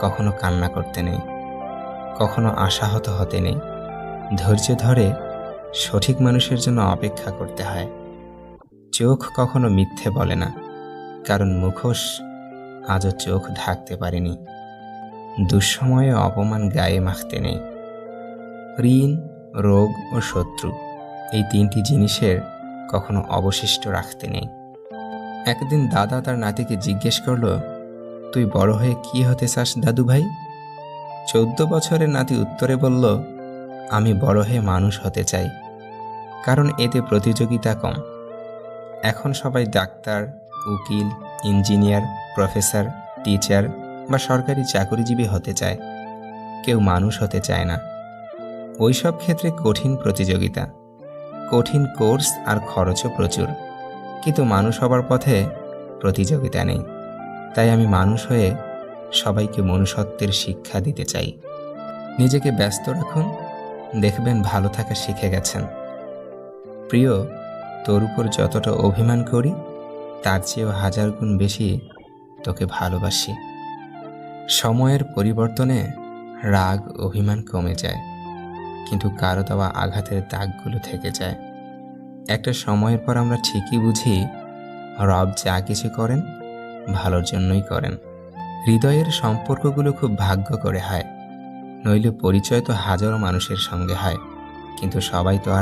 কখনো কান্না করতে নেই, কখনো আশাহত হতে নেই। ধৈর্য ধরে সঠিক মানুষের জন্য অপেক্ষা করতে হয়। চোখ কখনো মিথ্যে বলে না, কারণ মুখোশ আজও চোখ ঢাকতে পারেনি। দুঃসময়ে অপমান গায়ে মাখতে নেই। ঋণ, রোগ ও শত্রু, এই তিনটি জিনিসের কখনো অবশিষ্ট রাখতে নেই। একদিন দাদা তার নাতিকে জিজ্ঞেস করল, তুই বড় হয়ে কি হতে চাস দাদু ভাই? 14 বছরের নাতি উত্তরে বলল, আমি বড় হয়ে মানুষ হতে চাই, কারণ এতে প্রতিযোগিতা কম। এখন সবাই ডাক্তার, উকিল, ইঞ্জিনিয়ার, প্রফেসর, টিচার বা সরকারি চাকরিজীবী হতে চায়, কেউ মানুষ হতে চায় না। ওইসব ক্ষেত্রে কঠিন প্রতিযোগিতা, কঠিন কোর্স আর খরচও প্রচুর, কিন্তু মানুষ হবার পথে প্রতিযোগিতা নেই। তাই আমি মানুষ হয়ে সবাইকে মনুষ্যত্বের শিক্ষা দিতে চাই। নিজেকে ব্যস্ত রাখুন, দেখবেন ভালো থাকা শিখে গেছেন। প্রিয়, তোর উপর যতটা অভিমান করি তার চেয়েও 1000 গুণ বেশি তোকে ভালোবাসি। সময়ের পরিবর্তনে রাগ, অভিমান কমে যায়, কিন্তু কারো দেওয়া আঘাতের দাগগুলো থেকে যায়। একটা সময়ের পর আমরা ঠিকই বুঝি, রব যা কিছু করেন ভালোর জন্যই করেন। হৃদয়ের সম্পর্কগুলো খুব ভাগ্য করে হয়, নইলে পরিচয় তো হাজারো মানুষের সঙ্গে হয়, কিন্তু সবাই তো আর